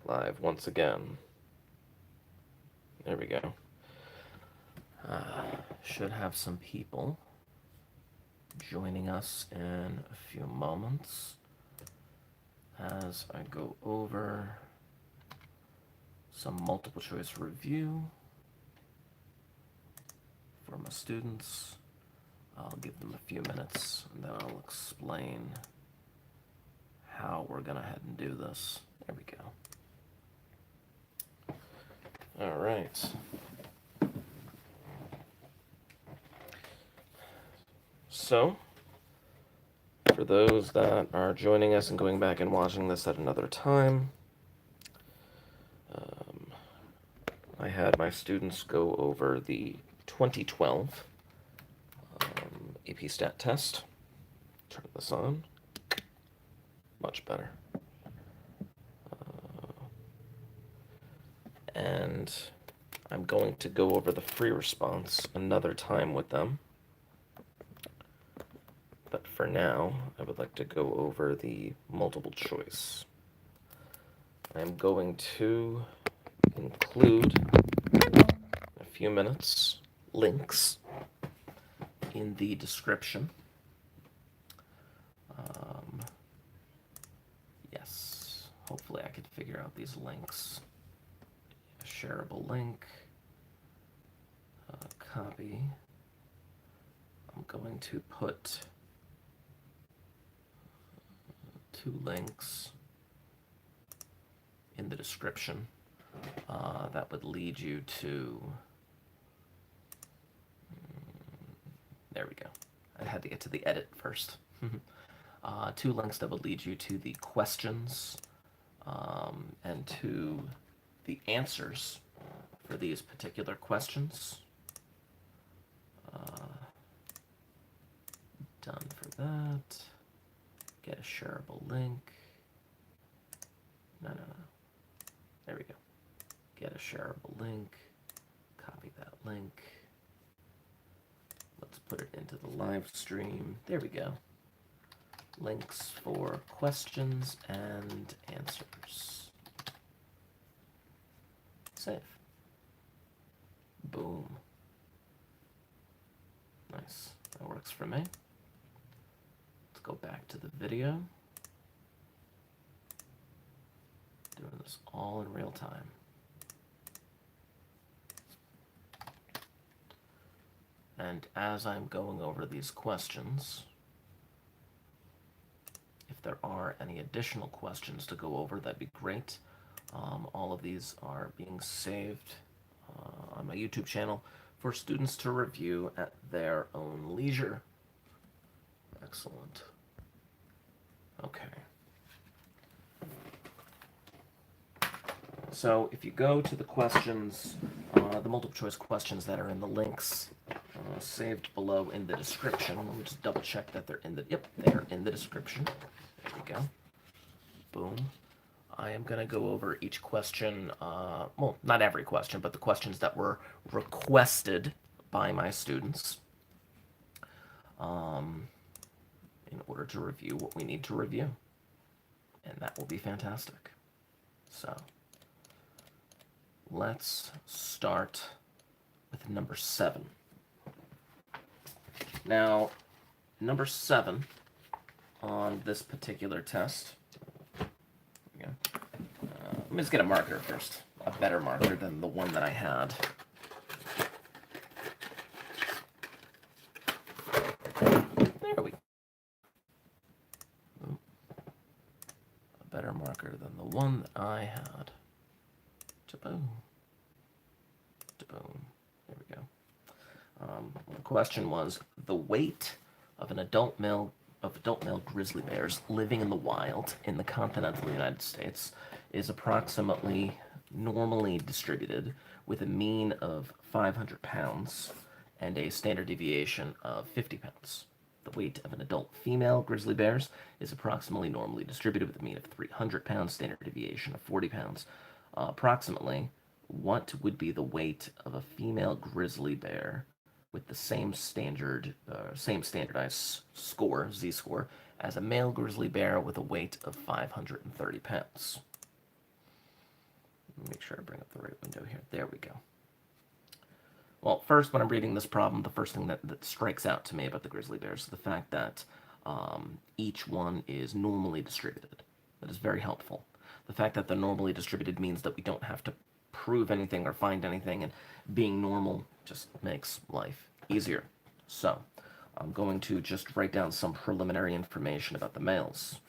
Live once again. There we go. Should have some people joining us in a few moments as I go over some multiple choice review for my students. I'll give them a few minutes and then I'll explain how we're gonna head and do this. There we go. All right. So, for those that are joining us and going back and watching this at another time, I had my students go over the 2012 AP Stat test. Turn this on. Much better. And I'm going to go over the free response another time with them. But for now, I would like to go over the multiple choice. I'm going to include a few minutes links in the description. Yes, hopefully I can figure out these links. A shareable link, copy. I'm going to put 2 links in the description. That would lead you to, there we go. I had to get to the edit first. 2 links that would lead you to the questions and to the answers for these particular questions. Done for that. Get a shareable link. No. There we go. Get a shareable link. Copy that link. Let's put it into the live stream. There we go. Links for questions and answers. Save. Boom. Nice. That works for me. Let's go back to the video. Doing this all in real time. And as I'm going over these questions, if there are any additional questions to go over, that'd be great. All of these are being saved on my YouTube channel for students to review at their own leisure. Excellent. Okay. So if you go to the questions, the multiple choice questions that are in the links saved below in the description, let me just double check that they're in the, yep, they're in the description. There we go. Boom. I am going to go over each question, well, not every question, but the questions that were requested by my students in order to review what we need to review. And that will be fantastic. So, let's start with number 7. Now, number 7 on this particular test, let me just get a marker first, a better marker than the one that I had. There we go. A better marker than the one that I had. Boom. Boom. There we go. The question was the weight of an adult male grizzly bears living in the wild in the continental United States is approximately normally distributed with a mean of 500 pounds and a standard deviation of 50 pounds. The weight of an adult female grizzly bears is approximately normally distributed with a mean of 300 pounds, standard deviation of 40 pounds. Approximately, what would be the weight of a female grizzly bear with the same standardized score, Z-score, as a male grizzly bear with a weight of 530 pounds? Make sure I bring up the right window here. There we go. Well, first, when I'm reading this problem, the first thing that strikes out to me about the grizzly bears is the fact that each one is normally distributed. That is very helpful. The fact that they're normally distributed means that we don't have to prove anything or find anything, and being normal just makes life easier. So, I'm going to just write down some preliminary information about the males.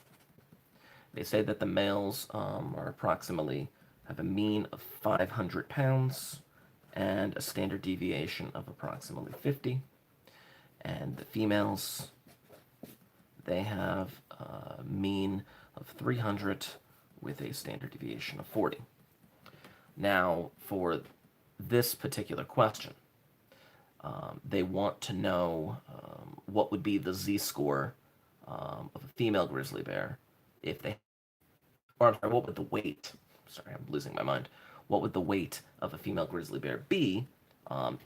They say that the males are approximately, have a mean of 500 pounds and a standard deviation of approximately 50. And the females, they have a mean of 300 with a standard deviation of 40. Now, for this particular question, they want to know what would be the z-score of a female grizzly bear if they, or I'm sorry, what would the weight, sorry, I'm losing my mind, what would the weight of a female grizzly bear be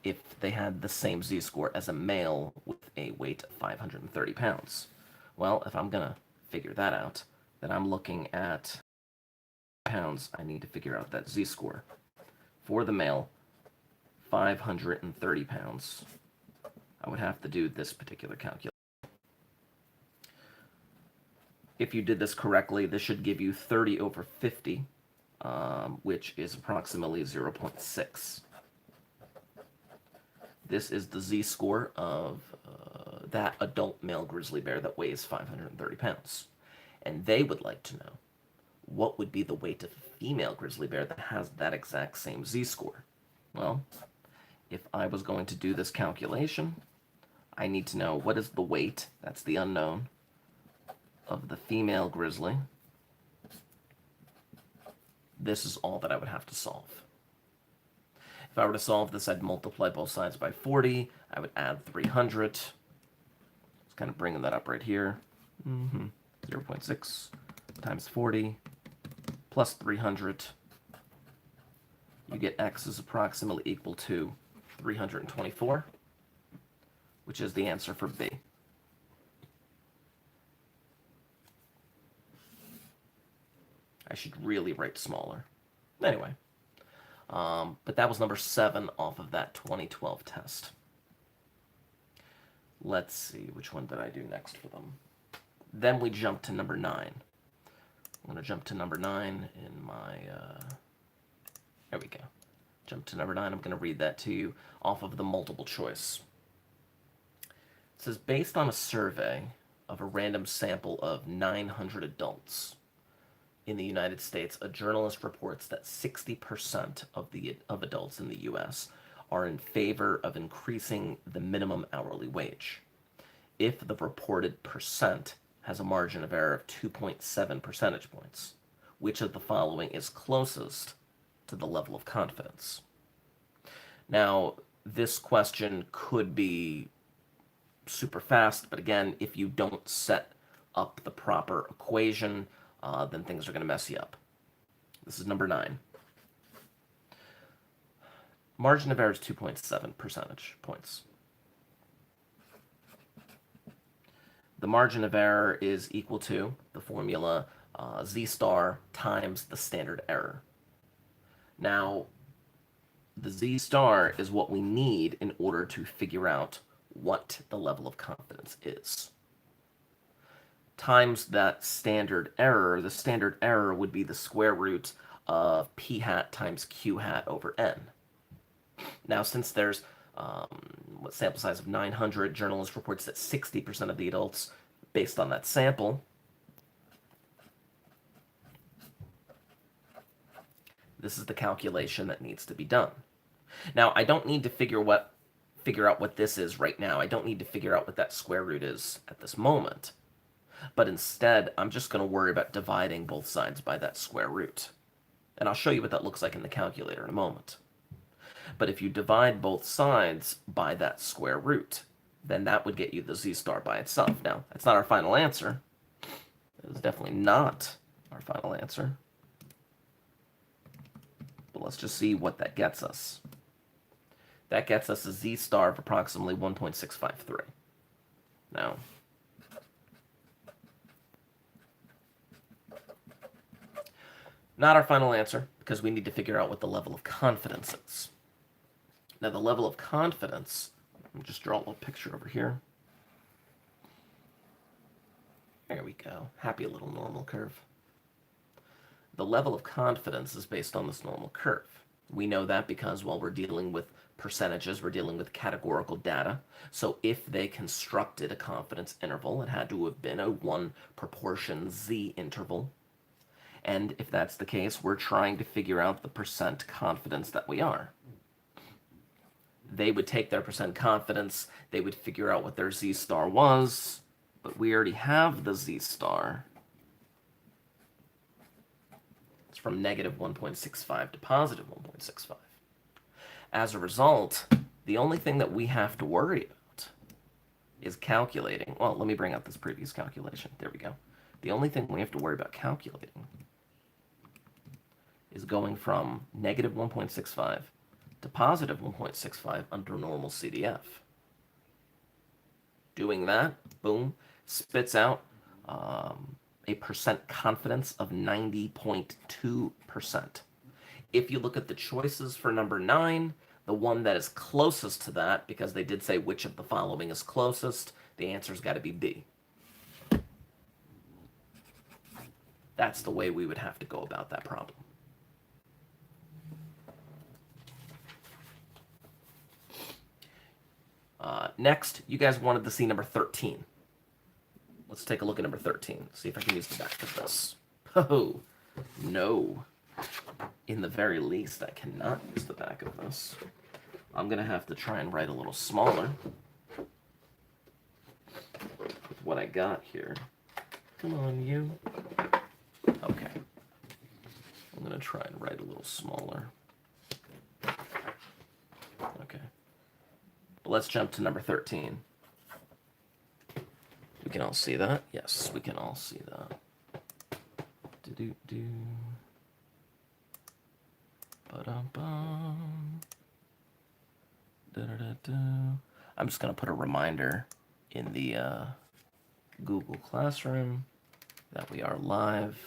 if they had the same z-score as a male with a weight of 530 pounds? Well, if I'm going to figure that out, then I'm looking at pounds. I need to figure out that z-score. For the male, 530 pounds, I would have to do this particular calculation. If you did this correctly, this should give you 30 over 50, which is approximately 0.6. This is the z-score of that adult male grizzly bear that weighs 530 pounds. And they would like to know what would be the weight of a female grizzly bear that has that exact same z-score. Well, if I was going to do this calculation, I need to know what is the weight, that's the unknown, of the female grizzly. This is all that I would have to solve. If I were to solve this, I'd multiply both sides by 40. I would add 300. Just kind of bringing that up right here. 0.6 times 40 plus 300. You get x is approximately equal to 324, which is the answer for B. I should really write smaller. Anyway, but that was number 7 off of that 2012 test. Let's see, which one did I do next for them? Then we jump to number 9. I'm going to jump to number 9 in my, there we go. Jump to number 9. I'm going to read that to you off of the multiple choice. It says, based on a survey of a random sample of 900 adults in the United States, a journalist reports that 60% of adults in the U.S. are in favor of increasing the minimum hourly wage. If the reported percent has a margin of error of 2.7 percentage points, which of the following is closest to the level of confidence? Now, this question could be super fast, but again, if you don't set up the proper equation, then things are going to mess you up. This is number 9. Margin of error is 2.7 percentage points. The margin of error is equal to the formula z star times the standard error. Now, the z star is what we need in order to figure out what the level of confidence is. Times that standard error, the standard error would be the square root of p hat times q hat over n. Now, since there's what sample size of 900, journalist reports that 60% of the adults, based on that sample, this is the calculation that needs to be done. Now, I don't need to figure out what this is right now. I don't need to figure out what that square root is at this moment. But instead, I'm just going to worry about dividing both sides by that square root. And I'll show you what that looks like in the calculator in a moment. But if you divide both sides by that square root, then that would get you the z star by itself. Now, that's not our final answer. It's definitely not our final answer. But let's just see what that gets us. That gets us a z star of approximately 1.653. Now, Not our final answer, because we need to figure out what the level of confidence is. Now, the level of confidence, let me just draw a little picture over here. There we go. Happy little normal curve. The level of confidence is based on this normal curve. We know that because while we're dealing with percentages, we're dealing with categorical data. So if they constructed a confidence interval, it had to have been a 1 proportion z interval. And if that's the case, we're trying to figure out the percent confidence that we are. They would take their percent confidence, they would figure out what their z star was, but we already have the z star. It's from negative 1.65 to positive 1.65. As a result, the only thing that we have to worry about is calculating. Well, let me bring up this previous calculation. There we go. The only thing we have to worry about calculating is going from negative 1.65 to positive 1.65 under normal CDF. Doing that, boom, spits out a percent confidence of 90.2%. If you look at the choices for number 9, the one that is closest to that, because they did say which of the following is closest, the answer's got to be B. That's the way we would have to go about that problem. Next, you guys wanted to see number 13. Let's take a look at number 13. See if I can use the back of this. Oh, no. In the very least, I cannot use the back of this. I'm going to have to try and write a little smaller with what I got here. Come on, you. Okay. I'm going to try and write a little smaller. Okay. But let's jump to number 13. We can all see that? Yes, we can all see that. Do-do-do. Ba-dum-bum. Da-da-da-da. I'm just going to put a reminder in the Google Classroom that we are live.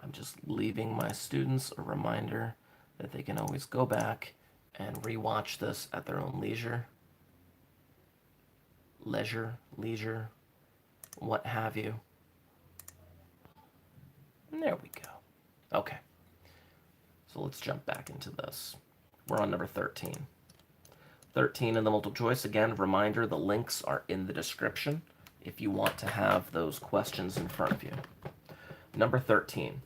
I'm just leaving my students a reminder that they can always go back and rewatch this at their own leisure. Leisure, what have you. And there we go. Okay. So let's jump back into this. We're on number 13. 13 in the multiple choice. Again, reminder, the links are in the description if you want to have those questions in front of you. Number 13.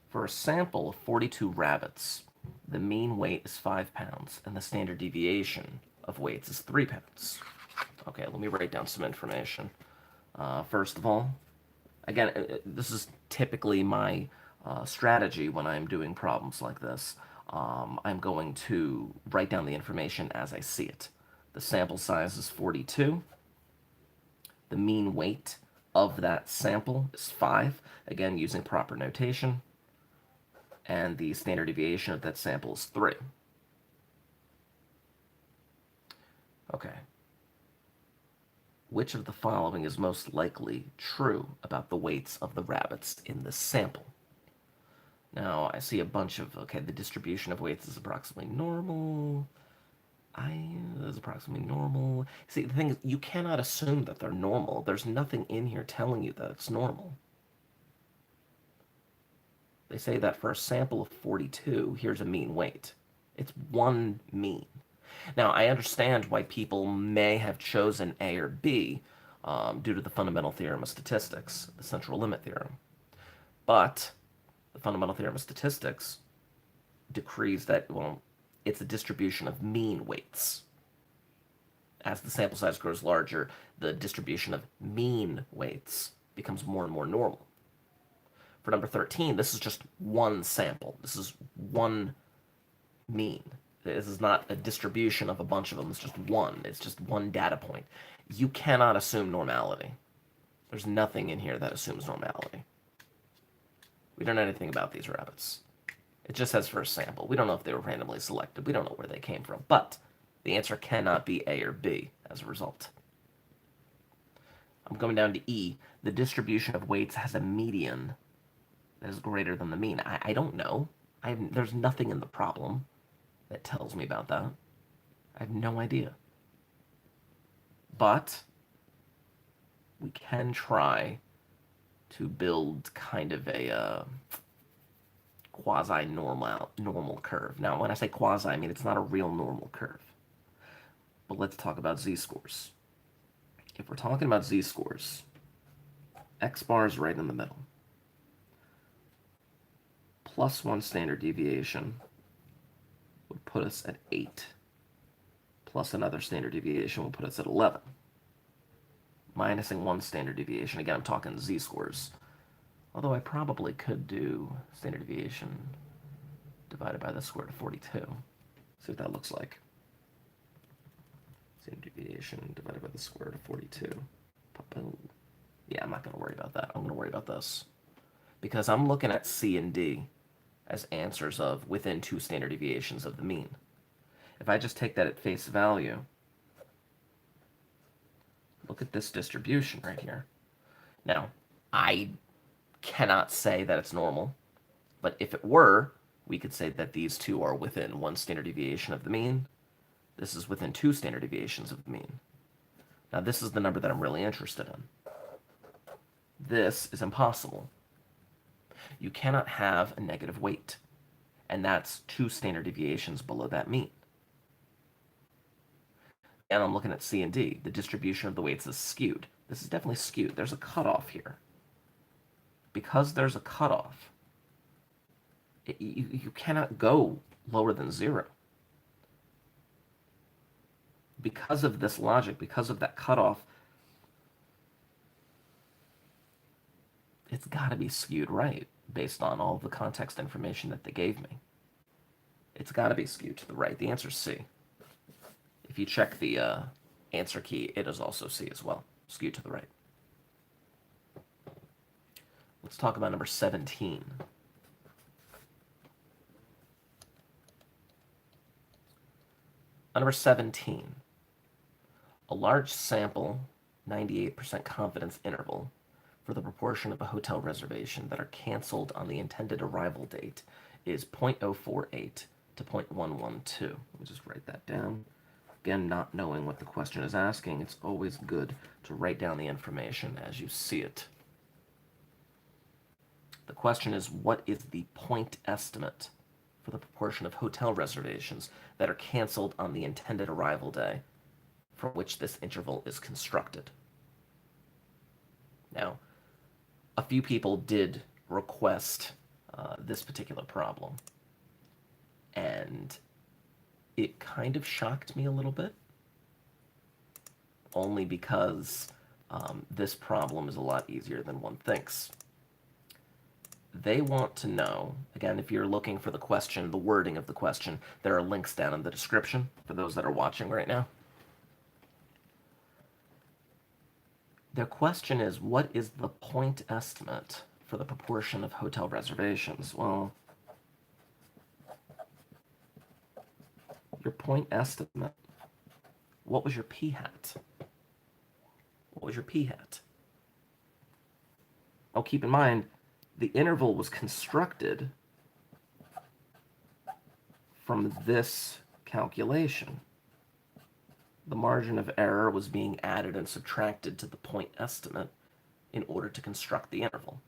For a sample of 42 rabbits, the mean weight is 5 pounds, and the standard deviation of weights is 3 pounds. Okay, let me write down some information. First of all, again, this is typically my strategy when I'm doing problems like this. I'm going to write down the information as I see it. The sample size is 42. The mean weight of that sample is 5, again, using proper notation. And the standard deviation of that sample is 3. Okay. Which of the following is most likely true about the weights of the rabbits in this sample? Now, I see a bunch of, okay, the distribution of weights is approximately normal. That's approximately normal. See, the thing is, you cannot assume that they're normal. There's nothing in here telling you that it's normal. They say that for a sample of 42, here's a mean weight. It's one mean. Now, I understand why people may have chosen A or B due to the fundamental theorem of statistics, the central limit theorem. But the fundamental theorem of statistics decrees that, well, it's a distribution of mean weights. As the sample size grows larger, the distribution of mean weights becomes more and more normal. For number 13, this is just one sample. This is one mean. This is not a distribution of a bunch of them. It's just one. It's just one data point. You cannot assume normality. There's nothing in here that assumes normality. We don't know anything about these rabbits. It just says for a sample. We don't know if they were randomly selected. We don't know where they came from. But the answer cannot be A or B as a result. I'm going down to E. The distribution of weights has a median that is greater than the mean. I don't know. There's nothing in the problem that tells me about that. I have no idea. But we can try to build kind of a quasi-normal curve. Now, when I say quasi, I mean it's not a real normal curve. But let's talk about z-scores. If we're talking about z-scores, x bar is right in the middle. Plus 1 standard deviation would put us at 8. Plus another standard deviation will put us at 11. Minusing 1 standard deviation, again, I'm talking z-scores. Although I probably could do standard deviation divided by the square root of 42. See what that looks like. Standard deviation divided by the square root of 42. Yeah, I'm not going to worry about that. I'm going to worry about this. Because I'm looking at C and D as answers of within 2 standard deviations of the mean. If I just take that at face value, look at this distribution right here. Now, I cannot say that it's normal, but if it were, we could say that these two are within 1 standard deviation of the mean. This is within 2 standard deviations of the mean. Now, this is the number that I'm really interested in. This is impossible. You cannot have a negative weight, and that's 2 standard deviations below that mean. And I'm looking at C and D. The distribution of the weights is skewed. This is definitely skewed. There's a cutoff here. Because there's a cutoff, you cannot go lower than 0. Because of this logic, because of that cutoff, it's got to be skewed right based on all of the context information that they gave me. It's got to be skewed to the right. The answer is C. If you check the answer key, it is also C as well, skewed to the right. Let's talk about number 17. Number 17, a large sample, 98% confidence interval, for the proportion of a hotel reservation that are canceled on the intended arrival date is 0.048 to 0.112. Let me just write that down. Again, not knowing what the question is asking, it's always good to write down the information as you see it. The question is, what is the point estimate for the proportion of hotel reservations that are canceled on the intended arrival day from which this interval is constructed? Now, a few people did request this particular problem, and it kind of shocked me a little bit, only because this problem is a lot easier than one thinks. They want to know, again, if you're looking for the question, the wording of the question, there are links down in the description for those that are watching right now. Their question is, what is the point estimate for the proportion of hotel reservations? Well, your point estimate, what was your p-hat? What was your p-hat? Oh, keep in mind, the interval was constructed from this calculation. The margin of error was being added and subtracted to the point estimate in order to construct the interval.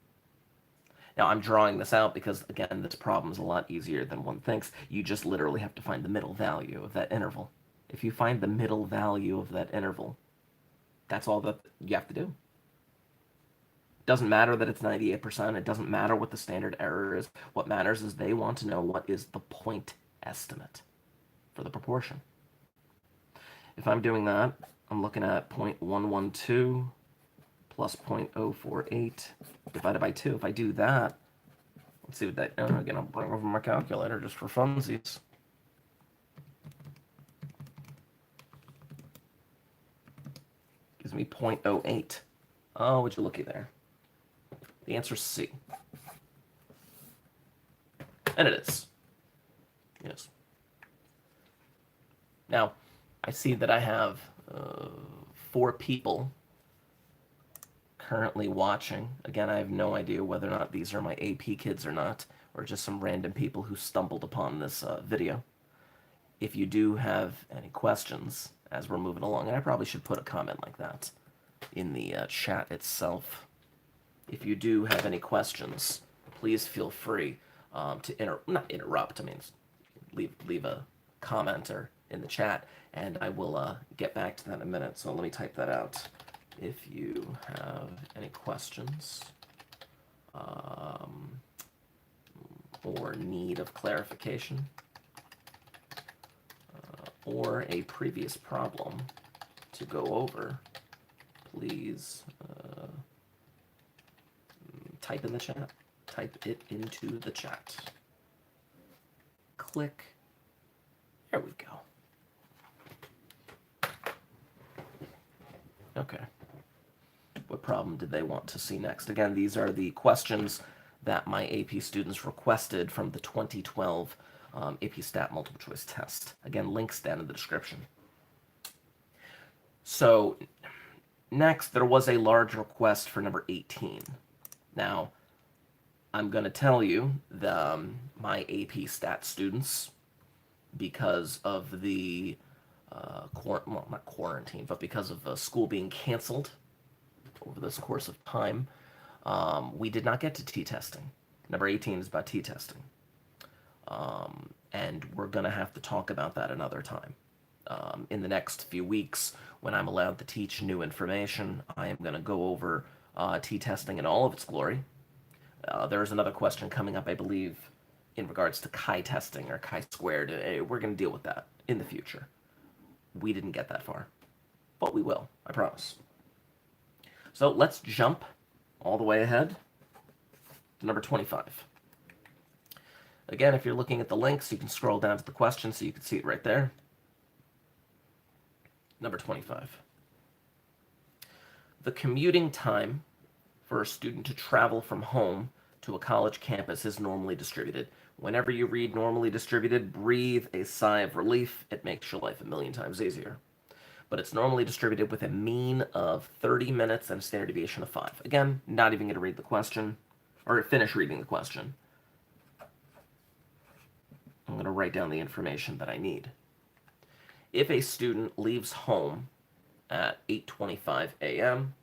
Now, I'm drawing this out because, again, this problem is a lot easier than one thinks. You just literally have to find the middle value of that interval. If you find the middle value of that interval, that's all that you have to do. Doesn't matter that it's 98%. It doesn't matter what the standard error is. What matters is they want to know what is the point estimate for the proportion. If I'm doing that, I'm looking at 0.112 plus 0.048 divided by 2. If I do that, let's see what that, again, I'll bring over my calculator just for funsies. Gives me 0.08. Oh, would you looky there. The answer is C. And it is. Yes. Now, I see that I have 4 people currently watching. Again, I have no idea whether or not these are my AP kids or not, or just some random people who stumbled upon this video. If you do have any questions as we're moving along, and I probably should put a comment like that in the chat itself. If you do have any questions, please feel free to not interrupt. I mean, leave a comment or in the chat, and I will get back to that in a minute. So let me type that out. If you have any questions or need of clarification or a previous problem to go over, please type in the chat. Type it into the chat. Click. There we go. Okay. What problem did they want to see next? Again, these are the questions that my AP students requested from the 2012 AP Stat multiple choice test. Again, links down in the description. So next, there was a large request for number 18. Now, I'm going to tell you the my AP Stat students, because of the well, not quarantine, but because of school being canceled over this course of time, we did not get to t-testing. Number 18 is about t-testing. And we're going to have to talk about that another time. In the next few weeks, when I'm allowed to teach new information, I am going to go over t-testing in all of its glory. There's another question coming up, I believe, in regards to chi-testing or chi-squared. We're going to deal with that in the future. We didn't get that far, but we will, I promise. So let's jump all the way ahead to number 25. Again, if you're looking at the links, you can scroll down to the question so you can see it right there. Number 25. The commuting time for a student to travel from home to a college campus is normally distributed. Whenever you read normally distributed, breathe a sigh of relief. It makes your life a million times easier. But it's normally distributed with a mean of 30 minutes and a standard deviation of 5. Again, not even going to read the question, or finish reading the question. I'm going to write down the information that I need. If a student leaves home at 8:25 a.m.,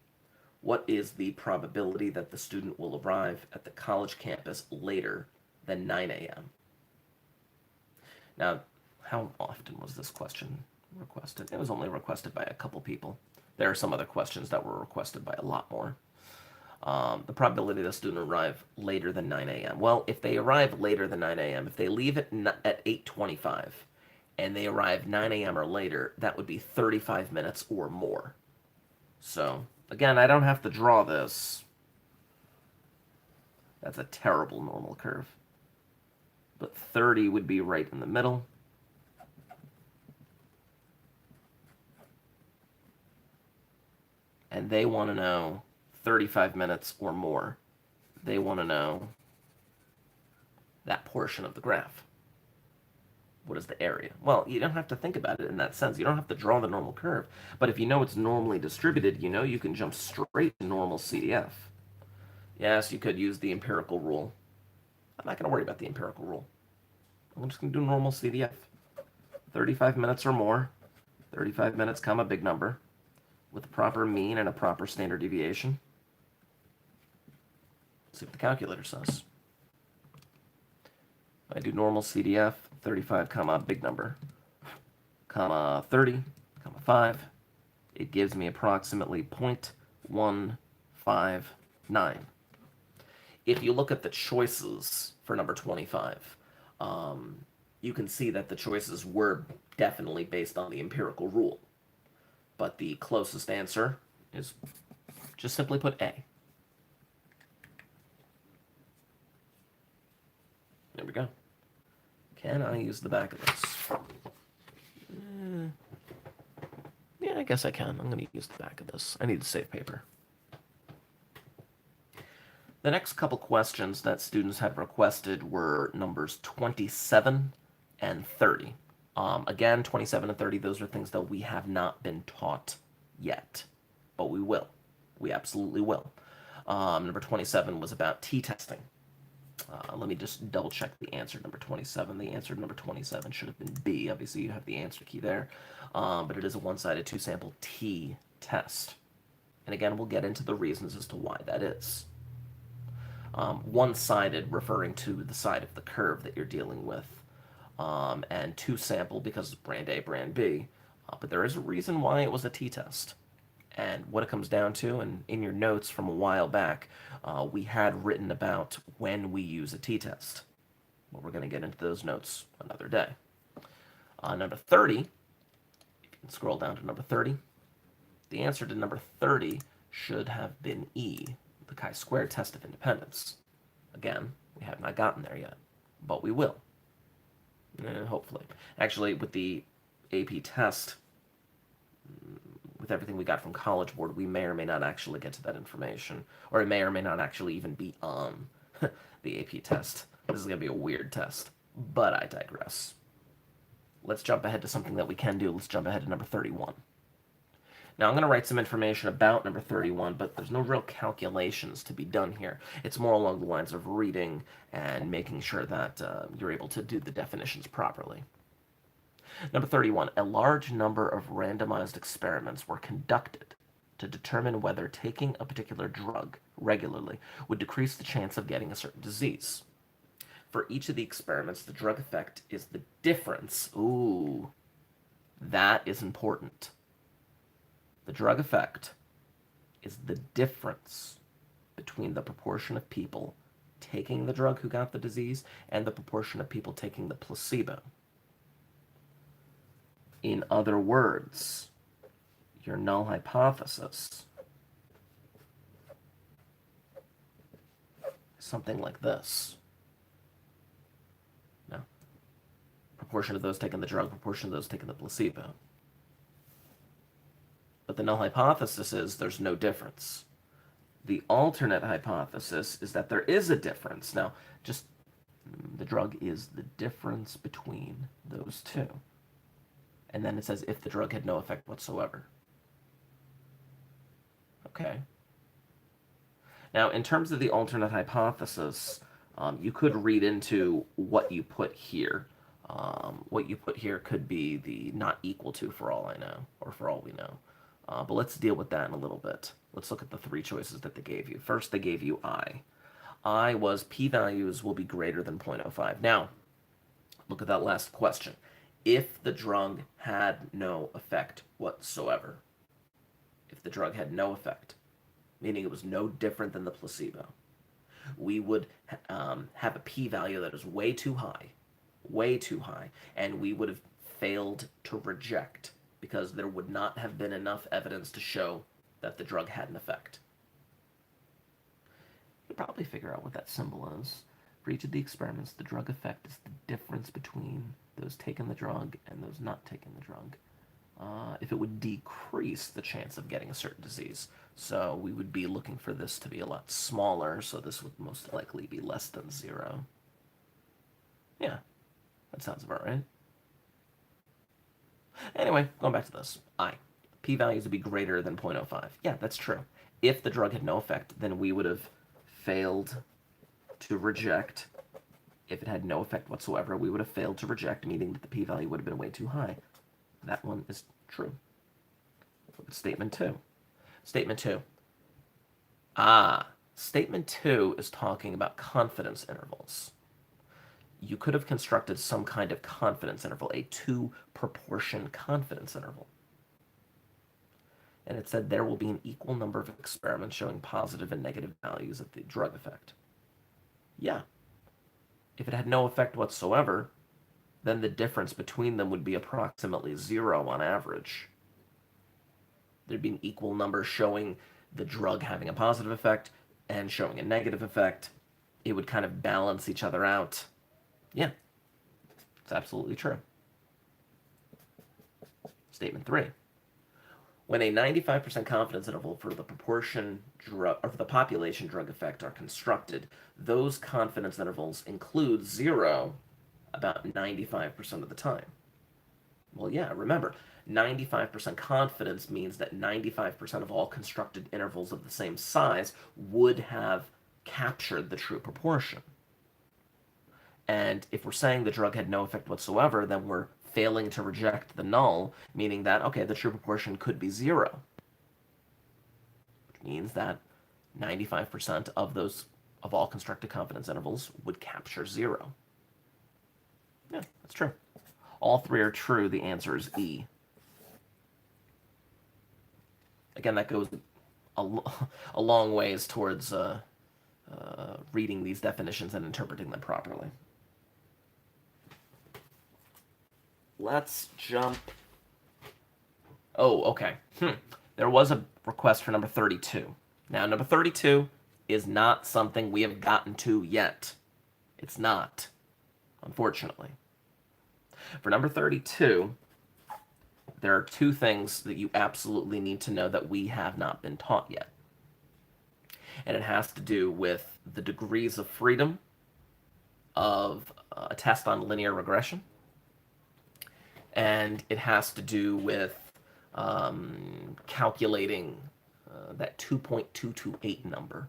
what is the probability that the student will arrive at the college campus later than 9 a.m.? Now, how often was this question requested? It was only requested by a couple people. There are some other questions that were requested by a lot more. The probability that a student arrive later than 9 a.m. Well, if they arrive later than 9 a.m., if they leave at 8:25 and they arrive 9 a.m. or later, that would be 35 minutes or more. So, again, I don't have to draw this. That's a terrible normal curve. But 30 would be right in the middle. And they want to know 35 minutes or more. They want to know that portion of the graph. What is the area? Well, you don't have to think about it in that sense. You don't have to draw the normal curve. But if you know it's normally distributed, you know you can jump straight to normal CDF. Yes, you could use the empirical rule. I'm not going to worry about the empirical rule. I'm just going to do normal CDF. 35 minutes or more. 35 minutes, comma, big number. With a proper mean and a proper standard deviation. Let's see what the calculator says. I do normal CDF, 35, comma, big number, comma, 30, comma, 5. It gives me approximately 0.159. If you look at the choices for number 25, you can see that the choices were definitely based on the empirical rule. But the closest answer is just simply put A. There we go. Can I use the back of this? Yeah, I guess I can. I'm going to use the back of this. I need to save paper. The next couple questions that students had requested were numbers 27 and 30. Again, 27 and 30, those are things that we have not been taught yet, but we will. We absolutely will. Number 27 was about t-testing. Let me just double check the answer to number 27. The answer to number 27 should have been B. Obviously, you have the answer key there, but it is a one-sided two-sample t-test. And again, we'll get into the reasons as to why that is. One-sided referring to the side of the curve that you're dealing with, and two-sample because it's brand A, brand B. But there is a reason why it was a t-test. And what it comes down to, and in your notes from a while back, we had written about when we use a t-test. Well, we're going to get into those notes another day. Number 30, if you can scroll down to number 30, the answer to number 30 should have been E, the chi-square test of independence. Again, we have not gotten there yet, but we will. Hopefully. Actually, with the AP test, with everything we got from College Board, we may or may not actually get to that information, or it may or may not actually even be on the AP test. This is going to be a weird test, but I digress. Let's jump ahead to something that we can do. Let's jump ahead to number 31. Now, I'm going to write some information about number 31, but there's no real calculations to be done here. It's more along the lines of reading and making sure that you're able to do the definitions properly. Number 31, a large number of randomized experiments were conducted to determine whether taking a particular drug regularly would decrease the chance of getting a certain disease. For each of the experiments, the drug effect is the difference. Ooh, that is important. The drug effect is the difference between the proportion of people taking the drug who got the disease and the proportion of people taking the placebo. In other words, your null hypothesis is something like this. No. Proportion of those taking the drug, proportion of those taking the placebo. But the null hypothesis is there's no difference. The alternate hypothesis is that there is a difference. Now, just the drug is the difference between those two. And then it says if the drug had no effect whatsoever. Okay. Now, in terms of the alternate hypothesis, you could read into what you put here. What you put here could be the not equal to for all I know, or for all we know. But let's deal with that in a little bit. Let's look at the three choices that they gave you. First, they gave you I. I was p-values will be greater than 0.05. Now, look at that last question. If the drug had no effect whatsoever, if the drug had no effect, meaning it was no different than the placebo, we would have a p-value that is way too high, and we would have failed to reject because there would not have been enough evidence to show that the drug had an effect. You could probably figure out what that symbol is. For each of the experiments, the drug effect is the difference between those taking the drug and those not taking the drug. If it would decrease the chance of getting a certain disease. So we would be looking for this to be a lot smaller, so this would most likely be less than 0. Yeah, that sounds about right. Anyway, going back to this. I. P-values would be greater than 0.05. Yeah, that's true. If the drug had no effect, then we would have failed to reject. If it had no effect whatsoever, we would have failed to reject, meaning that the p-value would have been way too high. That one is true. Look at statement 2. Statement 2. Statement 2 is talking about confidence intervals. You could have constructed some kind of confidence interval, a 2-proportion confidence interval. And it said there will be an equal number of experiments showing positive and negative values of the drug effect. Yeah. If it had no effect whatsoever, then the difference between them would be approximately 0 on average. There'd be an equal number showing the drug having a positive effect and showing a negative effect. It would kind of balance each other out. Yeah, it's absolutely true. Statement 3. When a 95% confidence interval for the proportion drug or for the population drug effect are constructed, those confidence intervals include 0 about 95% of the time. Well, yeah, remember, 95% confidence means that 95% of all constructed intervals of the same size would have captured the true proportion. And if we're saying the drug had no effect whatsoever, then we're failing to reject the null, meaning that, okay, the true proportion could be 0. Which means that 95% of all constructed confidence intervals would capture 0. Yeah, that's true. All three are true. The answer is E. Again, that goes a long ways towards reading these definitions and interpreting them properly. Let's jump. Oh, okay. There was a request for number 32. Now, number 32 is not something we have gotten to yet. It's not, unfortunately. For number 32, there are two things that you absolutely need to know that we have not been taught yet. And it has to do with the degrees of freedom of a test on linear regression. And it has to do with calculating that 2.228 number.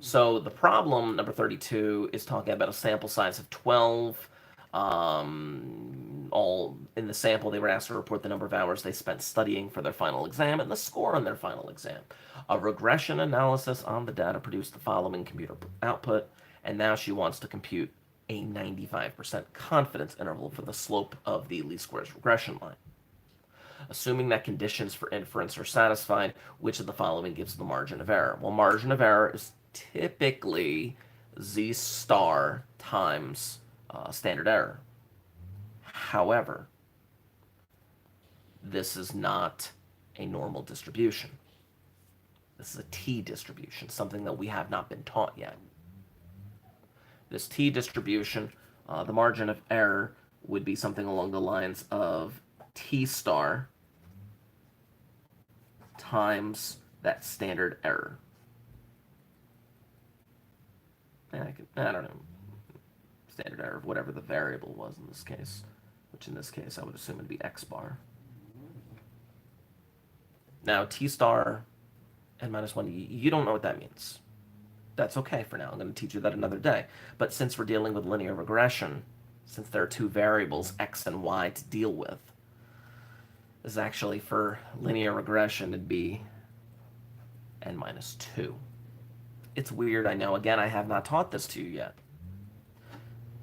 So the problem, number 32, is talking about a sample size of 12. All in the sample, they were asked to report the number of hours they spent studying for their final exam and the score on their final exam. A regression analysis on the data produced the following computer output, and now she wants to compute a 95% confidence interval for the slope of the least squares regression line. Assuming that conditions for inference are satisfied, which of the following gives the margin of error? Well, margin of error is typically z star times standard error. However, this is not a normal distribution. This is a t-distribution, something that we have not been taught yet. This t-distribution, the margin of error would be something along the lines of t star times that standard error. I don't know, standard error of whatever the variable was in this case, which in this case I would assume would be x bar. Now, t star and minus 1, you don't know what that means. That's okay for now. I'm going to teach you that another day. But since we're dealing with linear regression, since there are two variables, x and y, to deal with, this is actually for linear regression, it'd be n minus 2. It's weird, I know. Again, I have not taught this to you yet.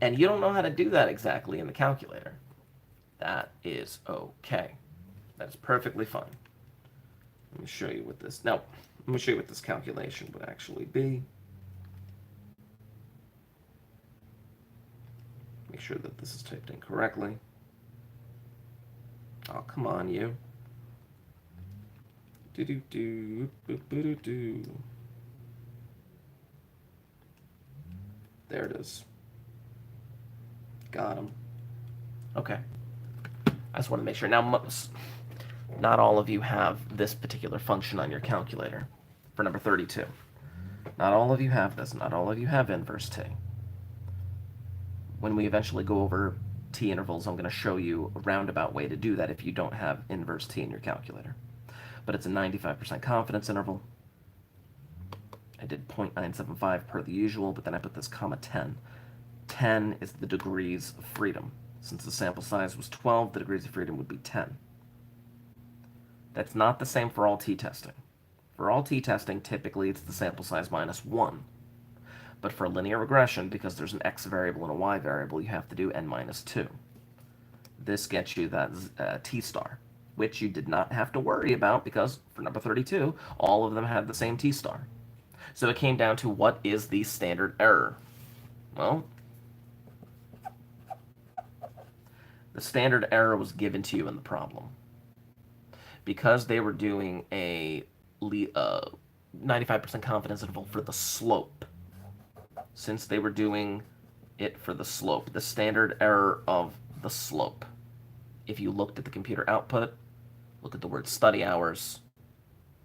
And you don't know how to do that exactly in the calculator. That is okay. That is perfectly fine. Let me show you what this... Now, let me show you what this calculation would actually be. Make sure that this is typed in correctly. Oh, come on, you. Do-do-do, boo-boo-do-do. There it is. Got him. Okay. I just want to make sure. Now, not all of you have this particular function on your calculator for number 32. Not all of you have this. Not all of you have inverse t. When we eventually go over t intervals, I'm going to show you a roundabout way to do that if you don't have inverse t in your calculator. But it's a 95% confidence interval. I did 0.975 per the usual, but then I put this comma 10. 10 is the degrees of freedom. Since the sample size was 12, the degrees of freedom would be 10. That's not the same for all t-testing. For all t-testing, typically it's the sample size minus 1. But for linear regression, because there's an x variable and a y variable, you have to do n minus 2. This gets you that t star, which you did not have to worry about because for number 32, all of them had the same t star. So it came down to what is the standard error? Well, the standard error was given to you in the problem. Because they were doing a 95% confidence interval for the slope, since they were doing it for the slope, the standard error of the slope, if you looked at the computer output, look at the word study hours,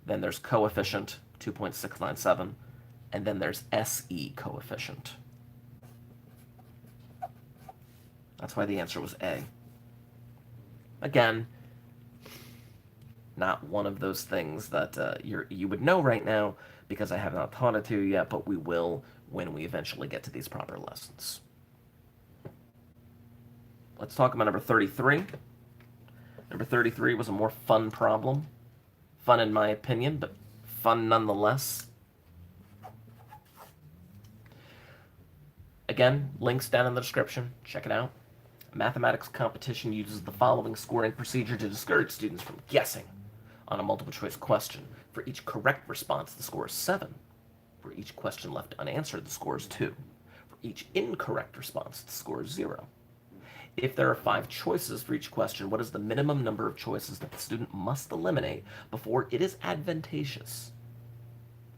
then there's coefficient, 2.697, and then there's SE coefficient. That's why the answer was A. Again, not one of those things that you would know right now because I have not taught it to you yet, but we will when we eventually get to these proper lessons. Let's talk about number 33. Number 33 was a more fun problem. Fun in my opinion, but fun nonetheless. Again, links down in the description. Check it out. A mathematics competition uses the following scoring procedure to discourage students from guessing on a multiple choice question. For each correct response, the score is 7. For each question left unanswered, the score is 2. For each incorrect response, the score is 0. If there are 5 choices for each question, what is the minimum number of choices that the student must eliminate before it is advantageous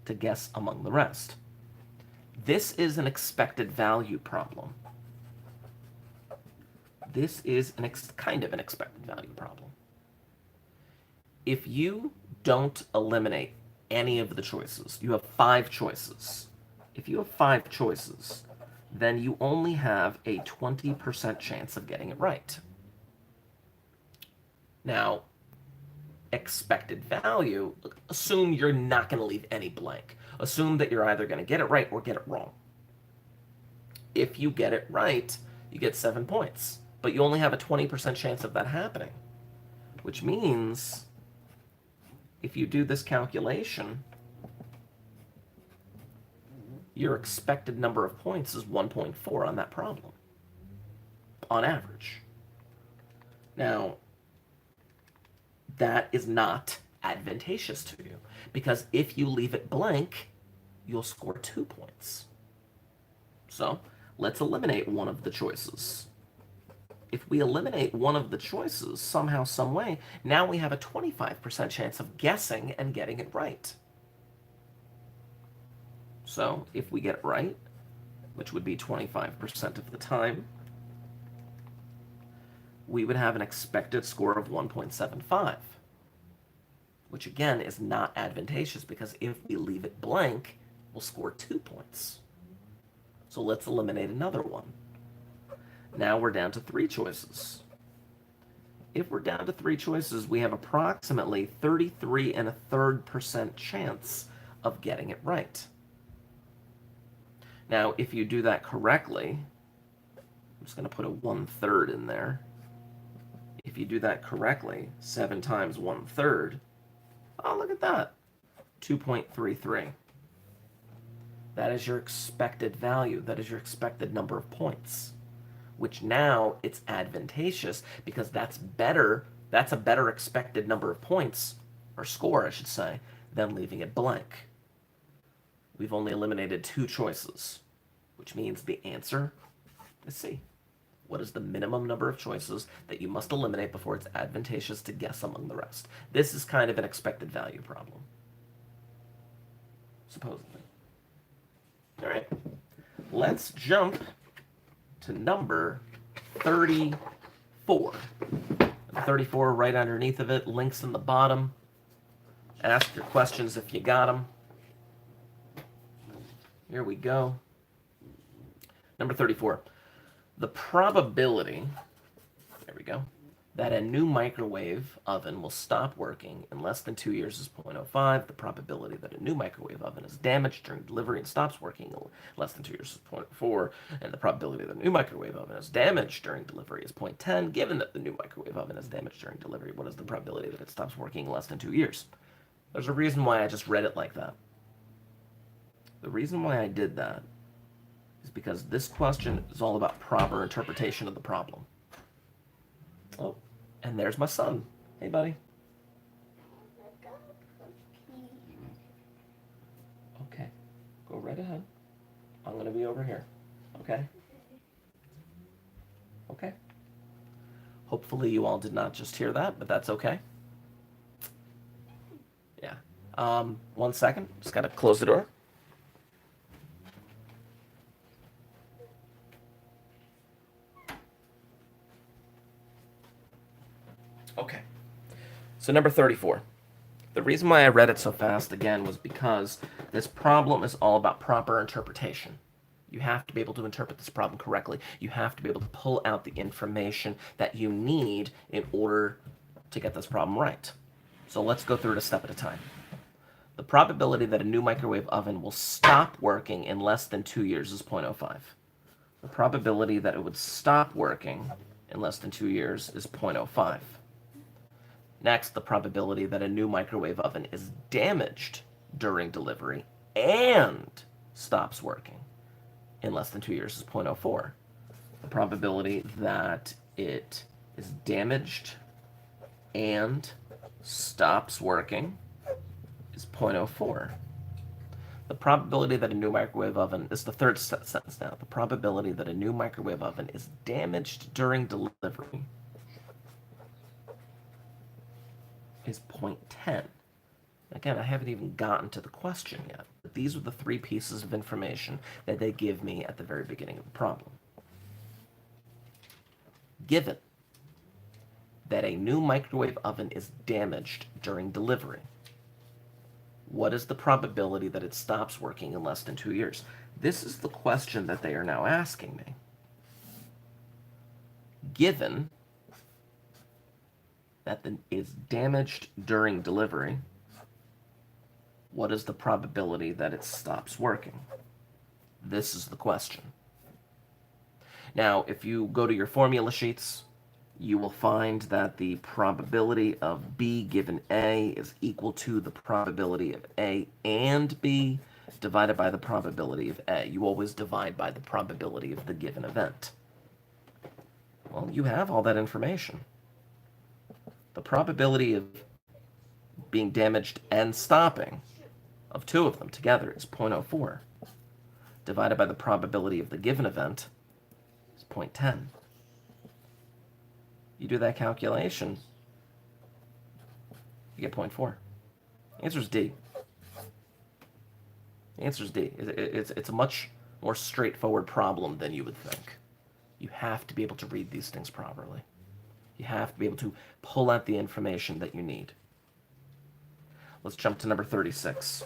to guess among the rest? This is an expected value problem. This is kind of an expected value problem. If you don't eliminate any of the choices, you have 5 choices. If you have 5 choices, then you only have a 20% chance of getting it right. Now, expected value, assume you're not going to leave any blank. Assume that you're either going to get it right or get it wrong. If you get it right, you get 7 points, but you only have a 20% chance of that happening, which means if you do this calculation, your expected number of points is 1.4 on that problem, on average. Now, that is not advantageous to you, because if you leave it blank, you'll score 2 points. So, let's eliminate one of the choices. If we eliminate one of the choices somehow, some way, now we have a 25% chance of guessing and getting it right. So if we get it right, which would be 25% of the time, we would have an expected score of 1.75, which again is not advantageous because if we leave it blank, we'll score 2 points. So let's eliminate another one. Now we're down to 3 choices. If we're down to 3 choices, we have approximately 33.33% chance of getting it right. Now, if you do that correctly, I'm just going to put a 1/3 in there. If you do that correctly, 7 times 1/3, oh, look at that, 2.33. That is your expected value. That is your expected number of points, which now it's advantageous because that's better. That's a better expected number of points, or score, I should say, than leaving it blank. We've only eliminated 2 choices, which means the answer is C. What is the minimum number of choices that you must eliminate before it's advantageous to guess among the rest? This is kind of an expected value problem, supposedly. All right, let's jump to number 34. Number 34, right underneath of it, links in the bottom. Ask your questions if you got them. Here we go. Number 34. The probability, there we go, that a new microwave oven will stop working in less than 2 years is 0.05. The probability that a new microwave oven is damaged during delivery and stops working in less than 2 years is 0.4. And the probability that a new microwave oven is damaged during delivery is 0.10. Given that the new microwave oven is damaged during delivery, what is the probability that it stops working in less than 2 years? There's a reason why I just read it like that. The reason why I did that is because this question is all about proper interpretation of the problem. Oh, and there's my son. Hey, buddy. Okay, go right ahead. I'm going to be over here. Okay? Okay. Hopefully you all did not just hear that, but that's okay. Yeah. 1 second. Just got to close the door. Okay, so number 34. The reason why I read it so fast again was because this problem is all about proper interpretation. You have to be able to interpret this problem correctly. You have to be able to pull out the information that you need in order to get this problem right. So let's go through it a step at a time. The probability that a new microwave oven will stop working in less than 2 years is 0.05. The probability that it would stop working in less than 2 years is 0.05. Next, the probability that a new microwave oven is damaged during delivery and stops working in less than 2 years is 0.04. The probability that it is damaged and stops working is 0.04. The probability that a new microwave oven is the third sentence now. The probability that a new microwave oven is damaged during delivery is 0.10. Again, I haven't even gotten to the question yet. But these are the three pieces of information that they give me at the very beginning of the problem. Given that a new microwave oven is damaged during delivery, what is the probability that it stops working in less than 2 years? This is the question that they are now asking me. Given that it is damaged during delivery, what is the probability that it stops working? This is the question. Now, if you go to your formula sheets, you will find that the probability of B given A is equal to the probability of A and B divided by the probability of A. You always divide by the probability of the given event. Well, you have all that information. The probability of being damaged and stopping of two of them together is 0.04. Divided by the probability of the given event is 0.10. You do that calculation, you get 0.4. The answer is D. The answer is D. It's a much more straightforward problem than you would think. You have to be able to read these things properly. You have to be able to pull out the information that you need. Let's jump to number 36.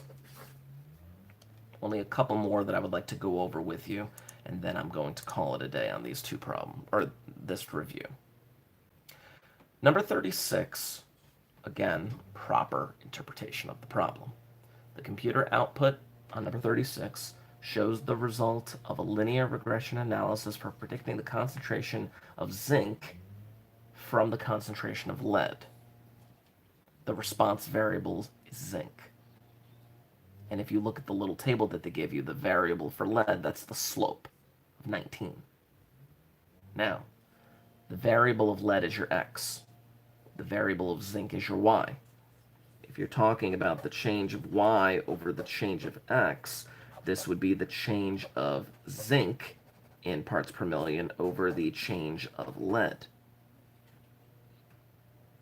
Only a couple more that I would like to go over with you, and then I'm going to call it a day on these two problems, or this review. Number 36, again, proper interpretation of the problem. The computer output on number 36 shows the result of a linear regression analysis for predicting the concentration of zinc from the concentration of lead. The response variable is zinc. And if you look at the little table that they give you, the variable for lead, that's the slope of 19. Now, the variable of lead is your x. The variable of zinc is your y. If you're talking about the change of y over the change of x, this would be the change of zinc in parts per million over the change of lead.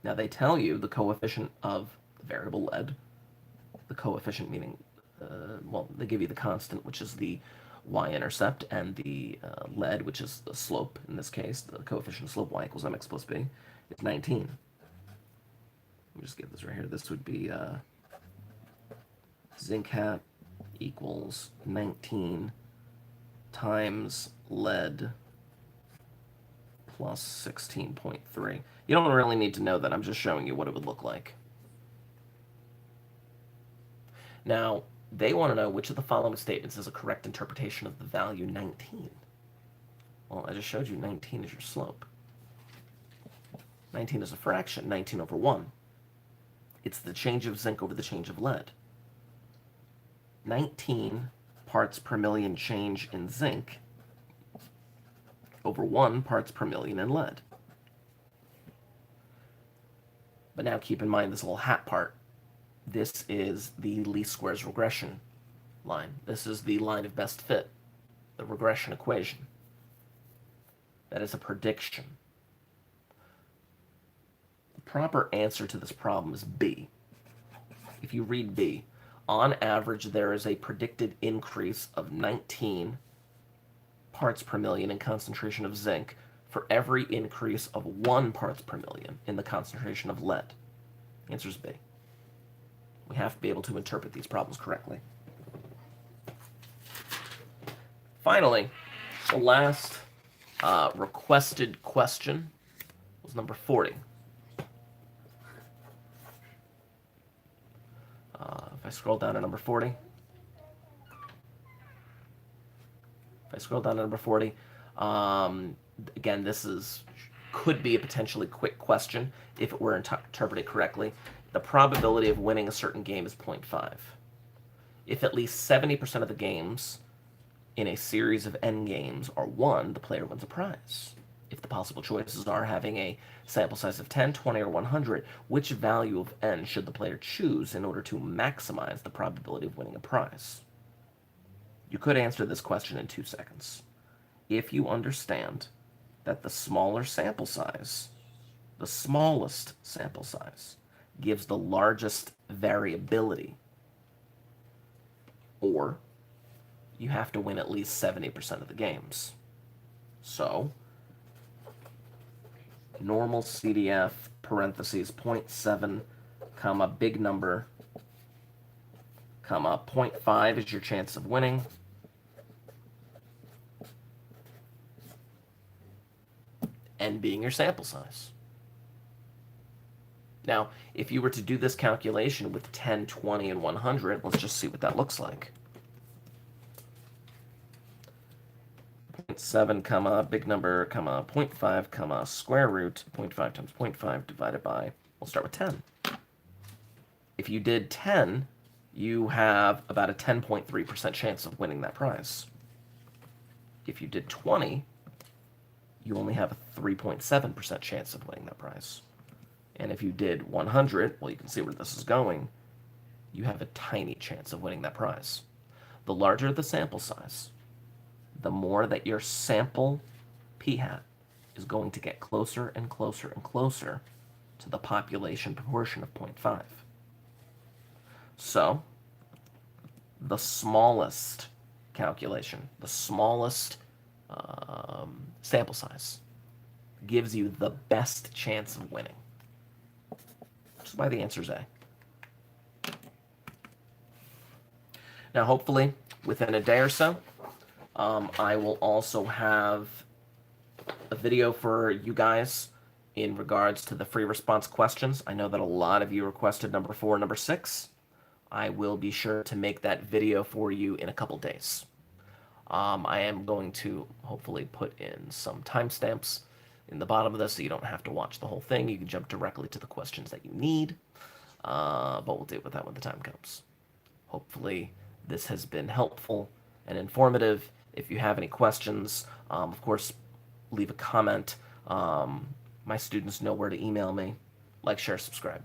Now they tell you the coefficient of the variable lead, the coefficient meaning, well, they give you the constant, which is the y-intercept, and the lead, which is the slope, in this case, the coefficient of slope y equals mx plus b, it's 19. Let me just get this right here. This would be zinc hat equals 19 times lead plus 16.3. You don't really need to know that. I'm just showing you what it would look like. Now, they want to know which of the following statements is a correct interpretation of the value 19. Well, I just showed you 19 is your slope. 19 is a fraction, 19 over 1. It's the change of zinc over the change of lead. 19 parts per million change in zinc over 1 parts per million in lead. But now keep in mind this little hat part. This is the least squares regression line. This is the line of best fit, the regression equation. That is a prediction. The proper answer to this problem is B. If you read B, on average there is a predicted increase of 19 parts per million in concentration of zinc for every increase of 1 parts per million in the concentration of lead. The answer is B. We have to be able to interpret these problems correctly. finally, the last requested question was number 40. If I scroll down to number 40. If I scroll down to number 40, again, could be a potentially quick question if it were interpreted correctly. The probability of winning a certain game is 0.5. If at least 70% of the games in a series of n games are won, the player wins a prize. If the possible choices are having a sample size of 10, 20, or 100, which value of n should the player choose in order to maximize the probability of winning a prize? You could answer this question in 2 seconds. If you understand that the smaller sample size, the smallest sample size, gives the largest variability, or you have to win at least 70% of the games. So, normal CDF, parentheses, 0.7, comma, big number, comma, 0.5 is your chance of winning. N being your sample size. Now, if you were to do this calculation with 10, 20, and 100, let's just see what that looks like. 0.7, comma, big number, comma, 0.5, comma, square root, 0.5 times 0.5 divided by, we'll start with 10. If you did 10, you have about a 10.3% chance of winning that prize. If you did 20, you only have a 3.7% chance of winning that prize. And if you did 100, well, you can see where this is going, you have a tiny chance of winning that prize. The larger the sample size, the more that your sample p-hat is going to get closer and closer and closer to the population proportion of 0.5. So, the smallest calculation, the smallest sample size, gives you the best chance of winning. Which is why the answer is A. Now, hopefully, within a day or so, I will also have a video for you guys in regards to the free response questions. I know that a lot of you requested number 4 and number 6. I will be sure to make that video for you in a couple days. I am going to hopefully put in some timestamps in the bottom of this so you don't have to watch the whole thing. You can jump directly to the questions that you need, but we'll deal with that when the time comes. Hopefully this has been helpful and informative. If you have any questions, of course, leave a comment. My students know where to email me. Like, share, subscribe.